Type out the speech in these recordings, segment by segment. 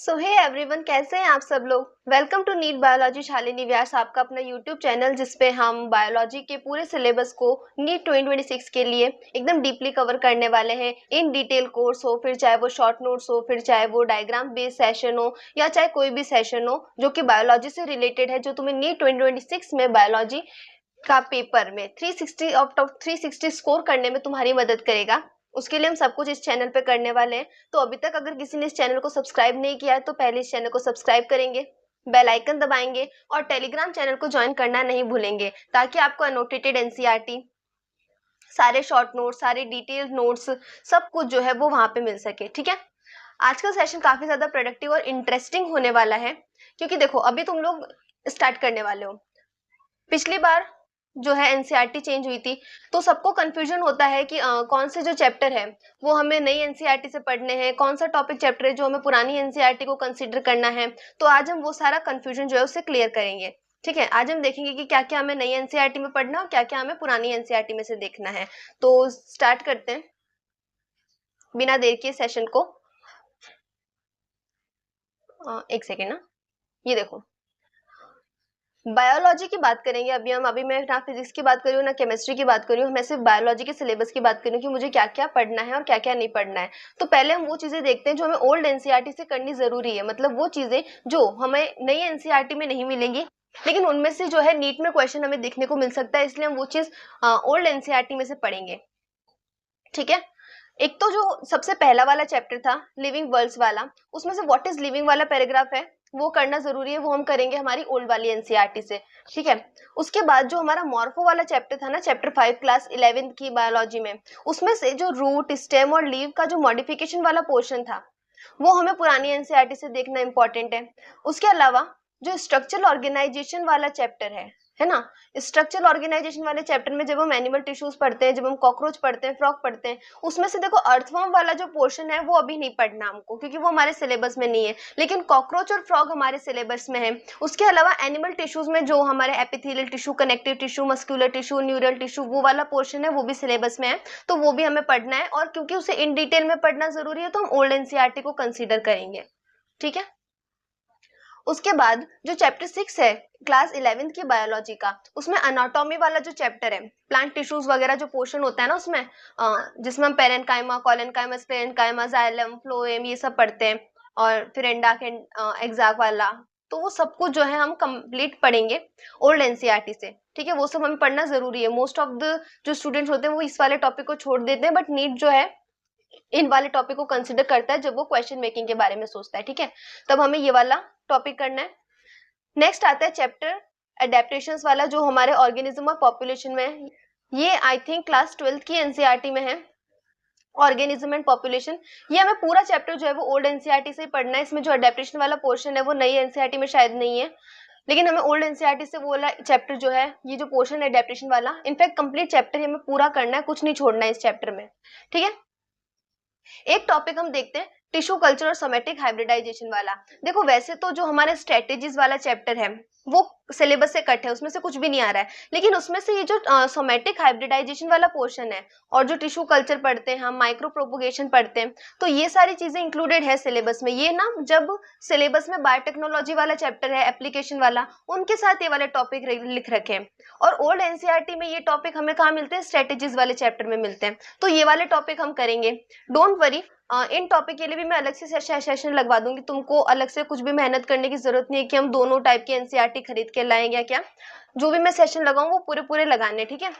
सो hey everyone, कैसे हैं आप सब लोग। Welcome to NEET biology Shalini Vyas, आपका अपना यूट्यूब चैनल जिसपे हम बायोलॉजी के पूरे सिलेबस को नीट 2026 के लिए एकदम डीपली कवर करने वाले हैं। इन डिटेल कोर्स हो, फिर चाहे वो शॉर्ट नोट्स हो, फिर चाहे वो डायग्राम बेस्ड सेशन हो, या चाहे कोई भी सेशन हो जो कि बायोलॉजी से रिलेटेड है, जो तुम्हें नीट 2026 में बायोलॉजी का पेपर में 360 आउट ऑफ 360 स्कोर करने में तुम्हारी मदद करेगा। उसके लिए हम सब कुछ इस चैनल पे करने वाले हैं। तो अभी तक अगर किसी ने इस चैनल को सब्सक्राइब नहीं किया है तो पहले इस चैनल को सब्सक्राइब करेंगे, बेल आइकन दबाएंगे और टेलीग्राम चैनल को ज्वाइन करना नहीं भूलेंगे, ताकि आपको अनोटेटेड एनसीईआरटी, सारे शॉर्ट नोट्स, सारे डिटेल्ड नोट्स, सब कुछ जो है वो वहां पे मिल सके। ठीक है, आज का सेशन काफी ज्यादा प्रोडक्टिव और इंटरेस्टिंग होने वाला है, क्योंकि देखो अभी तुम लोग स्टार्ट करने वाले हो। पिछली बार जो है एनसीईआरटी चेंज हुई थी, तो सबको कंफ्यूजन होता है कि कौन से जो चैप्टर है वो हमें नई एनसीईआरटी से पढ़ने हैं, कौन सा टॉपिक चैप्टर है जो हमें पुरानी एनसीईआरटी को कंसीडर करना है। तो आज हम वो सारा कंफ्यूजन जो है उसे क्लियर करेंगे। ठीक है, आज हम देखेंगे कि क्या क्या हमें नई एनसीईआरटी में पढ़ना और क्या क्या हमें पुरानी एनसीईआरटी में से देखना है। तो स्टार्ट करते हैं बिना देर के सेशन को। एक सेकेंड ना, ये देखो, बायोलॉजी की बात करेंगे अभी हम। अभी मैं ना फिजिक्स की बात कर रही हूँ ना केमिस्ट्री की बात कर रही हूँ, मैं सिर्फ बायोलॉजी के सिलेबस की बात कर रही हूँ कि मुझे क्या क्या पढ़ना है और क्या क्या नहीं पढ़ना है। तो पहले हम वो चीजें देखते हैं जो हमें ओल्ड एनसीईआरटी से करनी जरूरी है, मतलब वो चीजें जो हमें नई एनसीईआरटी में नहीं मिलेंगी, लेकिन उनमें से जो है नीट में क्वेश्चन हमें देखने को मिल सकता है, इसलिए हम वो चीज ओल्ड एनसीईआरटी में से पढ़ेंगे। ठीक है, एक तो जो सबसे पहला वाला चैप्टर था लिविंग वर्ल्ड्स वाला, उसमें से व्हाट इज लिविंग वाला पैराग्राफ है वो करना जरूरी है, वो हम करेंगे हमारी ओल्ड वाली एनसीईआरटी से। ठीक है, उसके बाद जो हमारा मॉर्फो वाला चैप्टर था ना, चैप्टर 5 क्लास 11 की बायोलॉजी में, उसमें से जो रूट, स्टेम और लीव का जो मॉडिफिकेशन वाला पोर्शन था वो हमें पुरानी एनसीईआरटी से देखना इंपॉर्टेंट है। उसके अलावा जो स्ट्रक्चरल ऑर्गेनाइजेशन वाला चैप्टर है ना, स्ट्रक्चरल ऑर्गेनाइजेशन वाले चैप्टर में जब हम एनिमल टिश्यूज पढ़ते हैं, जब हम कॉकरोच पढ़ते हैं, फ्रॉग पढ़ते हैं, उसमें से देखो अर्थवर्म वाला जो पोर्शन है वो अभी नहीं पढ़ना हमको, क्योंकि वो हमारे सिलेबस में नहीं है, लेकिन कॉकरोच और फ्रॉग हमारे सिलेबस में है। उसके अलावा एनिमल टिश्यूज में जो हमारे epithelial tissue, connective tissue, muscular tissue, neural tissue, वो वाला पोर्शन है वो भी सिलेबस में है, तो वो भी हमें पढ़ना है। और क्योंकि उसे इन डिटेल में पढ़ना जरूरी है तो हम ओल्ड एनसीईआरटी को कंसिडर करेंगे। ठीक है, उसके बाद जो चैप्टर 6 है क्लास 11 की बायोलॉजी का, उसमें अनाटॉमी वाला जो चैप्टर है, प्लांट टिश्यूज वगैरह जो पोर्शन होता है ना उसमें, जिसमें हम parenchyma, collenchyma, sclerenchyma, xylem, phloem ये सब पढ़ते हैं, और फिर एंडाक एग्जाक वाला, तो वो सब कुछ जो है हम कंप्लीट पढ़ेंगे ओल्ड एनसीईआरटी से। ठीक है, वो सब हमें पढ़ना जरूरी है। मोस्ट ऑफ द जो स्टूडेंट्स होते हैं वो इस वाले टॉपिक को छोड़ देते हैं, बट नीट जो है इन वाले टॉपिक को कंसिडर करता है जब वो क्वेश्चन मेकिंग के बारे में सोचता है। ठीक है, तब हमें ये वाला टॉपिक करना है। नेक्स्ट आता है चैप्टर एडेप्टेशंस वाला, जो हमारे ऑर्गेनिज्म और पॉपुलेशन में है। ये आई थिंक क्लास 12 की एनसीईआरटी में है, ऑर्गेनिज्म एंड पॉपुलेशन। ये हमें पूरा चैप्टर जो है वो ओल्ड एनसीईआरटी से पढ़ना है। इसमें जो एडेप्टेशन वाला पोर्शन है वो नई एनसीईआरटी में शायद नहीं है, लेकिन हमें ओल्ड एनसीईआरटी से वो वाला चैप्टर जो है, ये जो पोर्शन है एडेप्टेशन वाला, इनफैक्ट कंप्लीट चैप्टर हमें पूरा करना है, कुछ नहीं छोड़ना है इस चैप्टर में। ठीक है, एक टॉपिक हम देखते हैं टिश्यू कल्चर और सोमेटिक हाइब्रिडाइजेशन वाला। देखो वैसे तो जो हमारे स्ट्रेटेजीज वाला चैप्टर है वो सिलेबस से कट है, उसमें से कुछ भी नहीं आ रहा है, लेकिन उसमें से ये जो सोमेटिक हाइब्रिडाइजेशन वाला पोर्शन है और जो टिश्यू कल्चर पढ़ते हैं हम, माइक्रो प्रोपोगेशन पढ़ते हैं, तो ये सारी चीजें इंक्लूडेड है सिलेबस में। ये ना जब सिलेबस में बायोटेक्नोलॉजी वाला चैप्टर है, एप्लीकेशन वाला, उनके साथ ये वाले टॉपिक लिख रखे हैं। और ओल्ड एनसीईआरटी में ये टॉपिक हमें कहाँ मिलते हैं, स्ट्रेटेजीज वाले चैप्टर में मिलते हैं, तो ये वाले टॉपिक हम करेंगे। डोंट वरी, इन टॉपिक के लिए भी मैं अलग से सेशन लगवा दूंगी, तुमको अलग से कुछ भी मेहनत करने की जरूरत नहीं है कि हम दोनों टाइप की एनसीईआरटी खरीद के लाएं या क्या। जो भी मैं सेशन लगाऊं वो पूरे पूरे लगाने। ठीक है,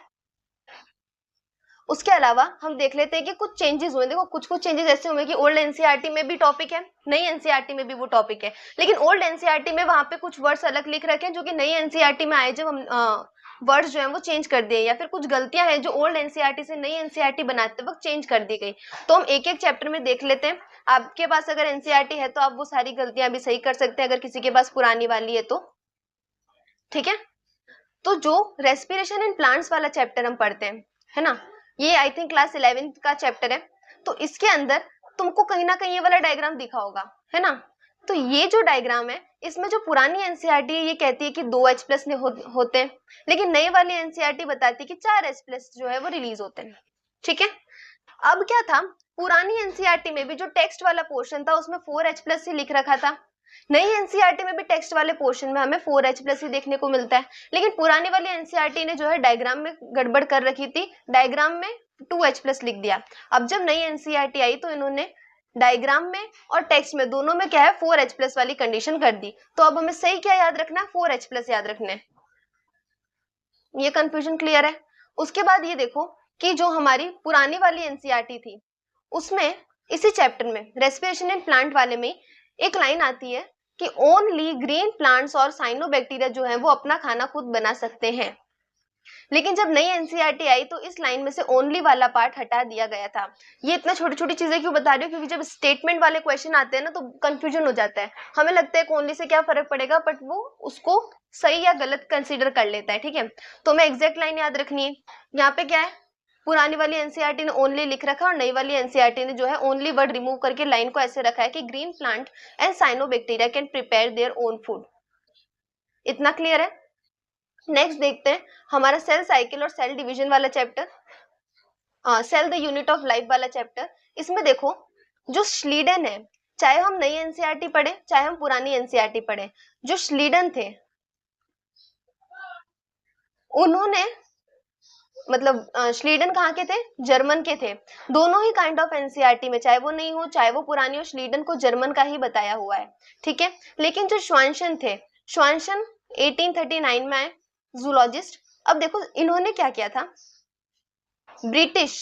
उसके अलावा हम देख लेते हैं कि कुछ चेंजेस हुए। देखो कुछ कुछ चेंजेस ऐसे हुए कि ओल्ड एनसीईआरटी में भी टॉपिक है, नई एनसीईआरटी में भी वो टॉपिक है, लेकिन ओल्ड एनसीईआरटी में वहां पे कुछ वर्ड्स अलग लिख रखे हैं जो कि नई एनसीईआरटी में आए जब हम वर्ड्स जो है वो चेंज कर दिए, या फिर कुछ गलतियां हैं जो ओल्ड एनसीईआरटी से नई एनसीईआरटी बनाते वक्त चेंज कर दी गई। तो हम एक एक चैप्टर में देख लेते हैं। आपके पास अगर एनसीईआरटी है तो आप वो सारी गलतियां भी सही कर सकते हैं, अगर किसी के पास पुरानी वाली है तो। ठीक है, तो जो रेस्पिरेशन इन प्लांट्स वाला चैप्टर हम पढ़ते हैं, है ना, ये आई थिंक क्लास 11 का चैप्टर है, तो इसके अंदर तुमको कहीं ना कहीं ये वाला डायग्राम दिखा होगा, है ना। तो ये जो डायग्राम है, इसमें जो पुरानी एनसीईआरटी है ये कहती है कि 2 H+ होते हैं, लेकिन नई वाली एनसीईआरटी बताती है कि 4 H+ जो है वो रिलीज होते हैं। ठीक है, अब क्या था पुरानी एनसीईआरटी में भी जो टेक्स्ट वाला पोर्शन था उसमें 4H+ ही लिख रखा था। नई एनसीईआरटी में भी टेक्स्ट वाले पोर्शन में हमें 4H+ ही देखने को मिलता है, लेकिन पुरानी वाली एनसीईआरटी ने जो है डायग्राम में गड़बड़ कर रखी थी, डायग्राम में 2H+ लिख दिया। अब जब नई एनसीईआरटी आई तो इन्होंने डायग्राम में और टेक्स्ट में दोनों में क्या है 4H+ वाली कंडीशन कर दी। तो अब हमें सही क्या याद रखना है, 4H+ याद रखना है। ये कंफ्यूजन क्लियर है। उसके बाद ये देखो कि जो हमारी पुरानी वाली एनसीईआरटी थी उसमें इसी चैप्टर में रेस्पिरेशन इन प्लांट वाले में एक लाइन आती है कि ओनली ग्रीन प्लांट्स और साइनोबैक्टीरिया जो है वो अपना खाना खुद बना सकते हैं। लेकिन जब नई एनसीईआरटी आई तो इस लाइन में से ओनली वाला पार्ट हटा दिया गया था। ये इतना छोटी छोटी चीजें क्यों बता रही हूँ, क्योंकि जब स्टेटमेंट वाले क्वेश्चन आते हैं ना तो कंफ्यूजन हो जाता है, हमें लगता है ओनली से क्या फर्क पड़ेगा, बट वो उसको सही या गलत कंसीडर कर लेता है। ठीक है, तो हमें एग्जैक्ट लाइन याद रखनी है। यहाँ पे क्या है, पुरानी वाली एनसीईआरटी ने ओनली लिख रखा और नई वाली एनसीईआरटी ने जो है ओनली वर्ड रिमूव करके लाइन को ऐसे रखा है कि green plant and cyanobacteria can prepare their own food. इतना क्लियर है। नेक्स्ट देखते हैं हमारा सेल साइकिल और सेल डिवीजन वाला chapter, cell the unit of life वाला चैप्टर। इसमें देखो जो श्लीडन है, चाहे हम नई एनसीईआरटी पढ़े चाहे हम पुरानी एनसीईआरटी पढ़े, जो श्लीडन थे उन्होंने मतलब श्लीडन कहाँ के थे, जर्मन के थे। दोनों ही काइंड ऑफ एनसीईआरटी में चाहे वो नई हो चाहे वो पुरानी हो, श्लीडन को जर्मन का ही बताया हुआ है। ठीक है, लेकिन जो श्वानसन थे, श्वानसन 1839 में आए, जूलॉजिस्ट। अब देखो इन्होंने क्या किया था, ब्रिटिश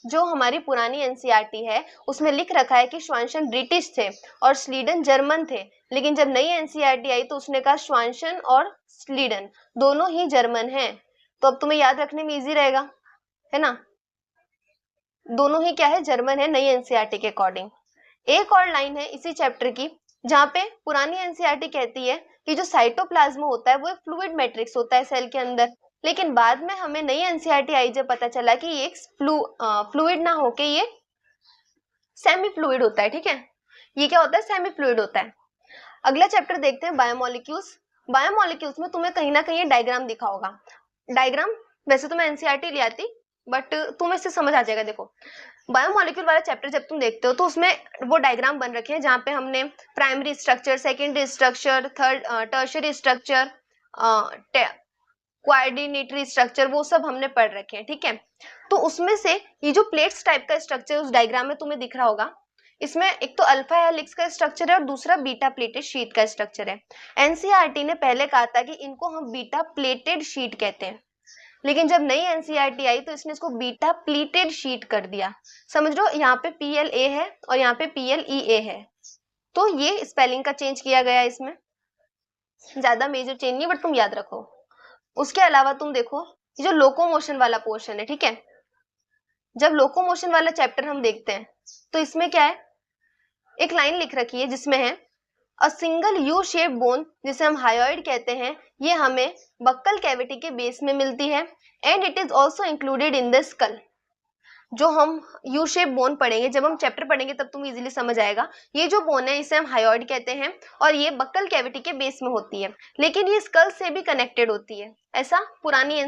जो हमारी पुरानी एनसीईआरटी है उसमें लिख रखा है कि श्वानसन ब्रिटिश थे और स्लीडन जर्मन थे, लेकिन जब नई एनसीईआरटी आई तो उसने कहा श्वानसन और स्लीडन दोनों ही जर्मन हैं। तो अब तुम्हें याद रखने में इजी रहेगा, है ना, दोनों ही क्या है, जर्मन है नई एनसीईआरटी के अकॉर्डिंग। एक और लाइन है इसी चैप्टर की जहाँ पे पुरानी एनसीईआरटी कहती है कि जो साइटोप्लाज्म होता है वो एक फ्लूइड मैट्रिक्स होता है सेल के अंदर, लेकिन बाद में हमें नई एनसीईआरटी आई जब पता चला कि ये फ्लूइड ना होके ये सेमी फ्लूइड होता है। ठीक है, ये क्या होता है, सेमी फ्लूइड होता है। अगला चैप्टर देखते हैं बायोमोलिक्यूल्स। बायोमोलिक्यूल्स में तुम्हें कहीं ना कहीं डायग्राम दिखा होगा। डायग्राम वैसे तो मैं एनसीईआरटी ले आती बट तुम्हें इससे समझ आ जाएगा। देखो बायोमोलिक्यूल वाला चैप्टर जब तुम देखते हो तो उसमें वो डायग्राम बन रखे हैं जहाँ पे हमने primary structure, secondary structure, tertiary structure, coordinatory structure, वो सब हमने पढ़ रखे हैं। ठीक है, तो उसमें से ये जो प्लेट्स टाइप का स्ट्रक्चर उस डायग्राम में तुम्हें दिख रहा होगा, इसमें एक तो अल्फा हेलिक्स का स्ट्रक्चर है और दूसरा बीटा प्लेटेड शीट का स्ट्रक्चर है। एनसीईआरटी ने पहले कहा था कि इनको हम बीटा प्लेटेड शीट कहते हैं, लेकिन जब नई एनसीईआरटी आई तो इसने इसको बीटा प्लीटेड शीट कर दिया। समझ लो यहाँ पे PLA है और यहाँ पे PLEA है, तो ये स्पेलिंग का चेंज किया गया है, इसमें ज्यादा मेजर चेंज नहीं, बट तुम याद रखो। उसके अलावा तुम देखो जो लोकोमोशन वाला पोर्शन है, ठीक है, जब लोकोमोशन वाला चैप्टर हम देखते हैं तो इसमें क्या है, एक लाइन लिख रखी है जिसमें है a single U shape bone, जिसे हम हायोइड कहते हैं, ये हमें बक्कल कैविटी के बेस में मिलती है and it is also included in the skull. जो हम यू शेप बोन पढ़ेंगे, जब हम चैप्टर पढ़ेंगे तब तुम इजीली समझ आएगा। ये जो बोन है इसे हम हायोइड कहते हैं और ये बक्कल कैविटी के बेस में होती है, लेकिन ये स्कल से भी कनेक्टेड होती है। ऐसा पुरानी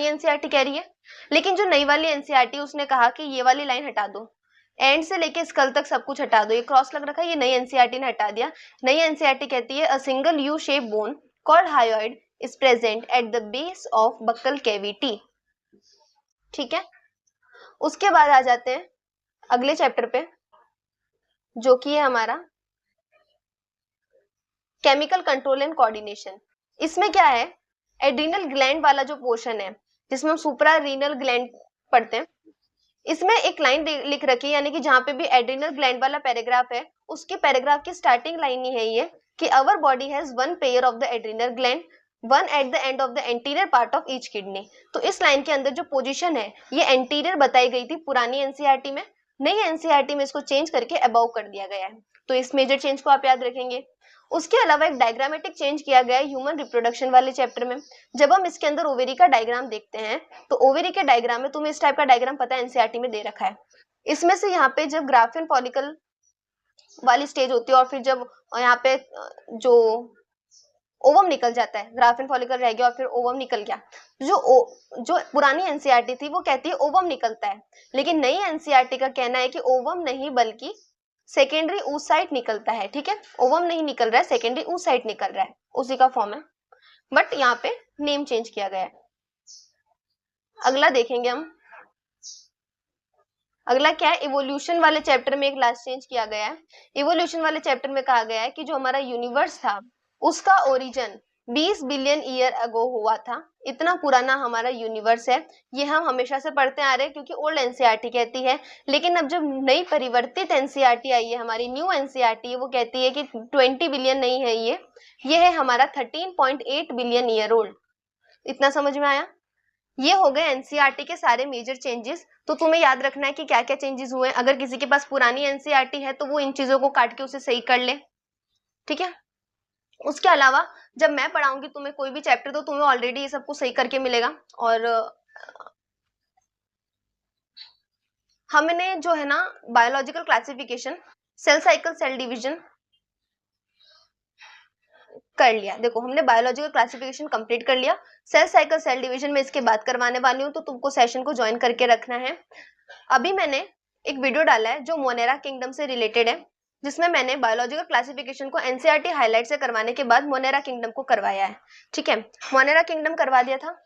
एनसीईआरटी कह रही है। लेकिन जो नई वाली एनसीईआरटी उसने कहा कि ये वाली लाइन हटा दो, एंड से लेके स्कल तक सब कुछ हटा दो, ये क्रॉस लग रखा है, ये नई एनसीईआरटी ने हटा दिया। नई एनसीईआरटी कहती है a single U shape bone called hyoid is present at the base of buccal cavity. ठीक है, उसके बाद आ जाते हैं अगले चैप्टर पे जो कि है हमारा केमिकल कंट्रोल एंड कोऑर्डिनेशन। इसमें क्या है, एड्रीनल ग्लैंड वाला जो पोर्शन है जिसमें हम सुप्रा रीनल ग्लैंड पढ़ते हैं, इसमें एक लाइन लिख रखी है, यानी कि जहां पे भी एड्रीनल ग्लैंड वाला पैराग्राफ है उसके पैराग्राफ की स्टार्टिंग लाइन ही है ये कि our body has one pair of the adrenal gland, one at the end of the anterior part of each kidney. तो इस लाइन के अंदर जो पोजीशन है ये एंटीरियर बताई गई थी पुरानी एनसीईआरटी में, नई एनसीईआरटी में इसको चेंज करके अबव कर दिया गया है। तो इस मेजर चेंज को आप याद रखेंगे। उसके अलावा एक डायग्रामेटिक चेंज किया गया है ह्यूमन रिप्रोडक्शन वाले चैप्टर में। जब हम इसके अंदर ओवेरी का डायग्राम देखते हैं तो ओवेरी के डायग्राम में तुम्हें इस टाइप का डायग्राम पता है एनसीईआरटी में दे रखा है। इसमें से यहाँ पे जब ग्राफियन फॉलिकल वाली स्टेज होती है और फिर जब यहाँ पे जो ओवम निकल जाता है, ग्राफेन फॉलिकल रह गया और फिर ओवम निकल गया। जो पुरानी एनसीईआरटी थी वो कहती है ओवम निकलता है, लेकिन नई एनसीईआरटी का कहना है कि ओवम नहीं बल्कि सेकेंडरी oocyte निकलता है। ठीक है, ओवम नहीं निकल रहा है, सेकेंडरी oocyte निकल रहा है, उसी का फॉर्म है, बट यहाँ पे नेम चेंज किया गया है। अगला देखेंगे हम, अगला क्या है, इवोल्यूशन वाले चैप्टर में एक लास्ट चेंज किया गया है। इवोल्यूशन वाले चैप्टर में कहा गया है कि जो हमारा यूनिवर्स था उसका ओरिजिन 20 बिलियन ईयर अगो हुआ था। इतना पुराना हमारा यूनिवर्स है, ये हम हमेशा से पढ़ते आ रहे हैं क्योंकि ओल्ड एनसीईआरटी कहती है। लेकिन अब जब नई परिवर्तित एनसीईआरटी आई है, हमारी न्यू एनसीईआरटी, वो कहती है कि 20 बिलियन नहीं है, ये है हमारा 13.8 बिलियन ईयर ओल्ड। इतना समझ में आया? ये हो गए एनसीईआरटी के सारे मेजर चेंजेस। तो तुम्हें याद रखना है कि क्या क्या चेंजेस हुए। अगर किसी के पास पुरानी एनसीईआरटी है तो वो इन चीजों को काट के उसे सही कर ले, ठीक है। उसके अलावा जब मैं पढ़ाऊंगी तुम्हें कोई भी चैप्टर तो तुम्हें ऑलरेडी ये सब कुछ सही करके मिलेगा। और हमने जो है ना biological classification, cell cycle, cell division कर लिया। देखो हमने बायोलॉजिकल क्लासिफिकेशन कंप्लीट कर लिया, सेल साइकिल, सेल डिवीजन में इसके बात करवाने वाली हूँ, तो तुमको सेशन को ज्वाइन करके रखना है। अभी मैंने एक वीडियो डाला है जो मोनेरा किंगडम से रिलेटेड है, जिसमें मैंने बायोलॉजिकल क्लासिफिकेशन को एनसीईआरटी हाईलाइट से करवाने के बाद मोनेरा किंगडम को करवाया है। ठीक है, मोनेरा किंगडम करवा दिया था,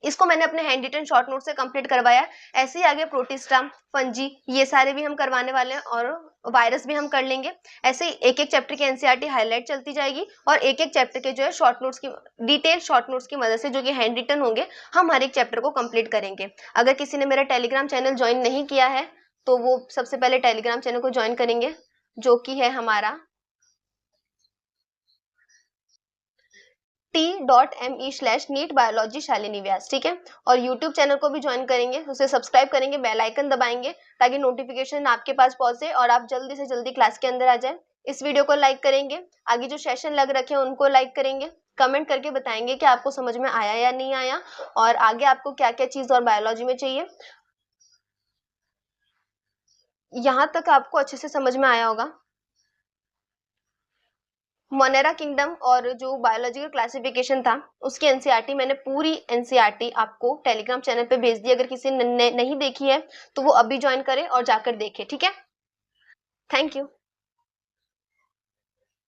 इसको मैंने अपने हैंड रिटन शॉर्ट नोट से कंप्लीट करवाया। ऐसे ही आगे प्रोटिस्टा, फंजी, ये सारे भी हम करवाने वाले हैं और वायरस भी हम कर लेंगे। ऐसे ही एक एक चैप्टर की एनसीईआरटी हाईलाइट चलती जाएगी और एक एक चैप्टर के जो है शॉर्ट नोट्स की, डिटेल शॉर्ट नोट्स की मदद से जो कि हैंड रिटन होंगे, हम हर एक चैप्टर को कंप्लीट करेंगे। अगर किसी ने मेरा टेलीग्राम चैनल ज्वाइन नहीं किया है तो वो सबसे पहले टेलीग्राम चैनल को ज्वाइन करेंगे, जो कि है हमारा t.me/नीट बायोलॉजी शालिनी व्यास। ठीक है, और यूट्यूब चैनल को भी ज्वाइन करेंगे, उसे सब्सक्राइब करेंगे, बेल आइकन दबाएंगे ताकि नोटिफिकेशन आपके पास पहुंचे और आप जल्दी से जल्दी क्लास के अंदर आ जाए। इस वीडियो को लाइक करेंगे, आगे जो सेशन लग रखे हैं उनको लाइक करेंगे, कमेंट करके बताएंगे कि आपको समझ में आया या नहीं आया और आगे आपको क्या क्या चीज और बायोलॉजी में चाहिए। यहाँ तक आपको अच्छे से समझ में आया होगा। मोनेरा किंगडम और जो बायोलॉजिकल क्लासिफिकेशन था उसकी एनसीईआरटी, मैंने पूरी एनसीईआरटी आपको टेलीग्राम चैनल पे भेज दी। अगर किसी ने नहीं देखी है तो वो अभी ज्वाइन करे और जाकर देखे। ठीक है, थैंक यू।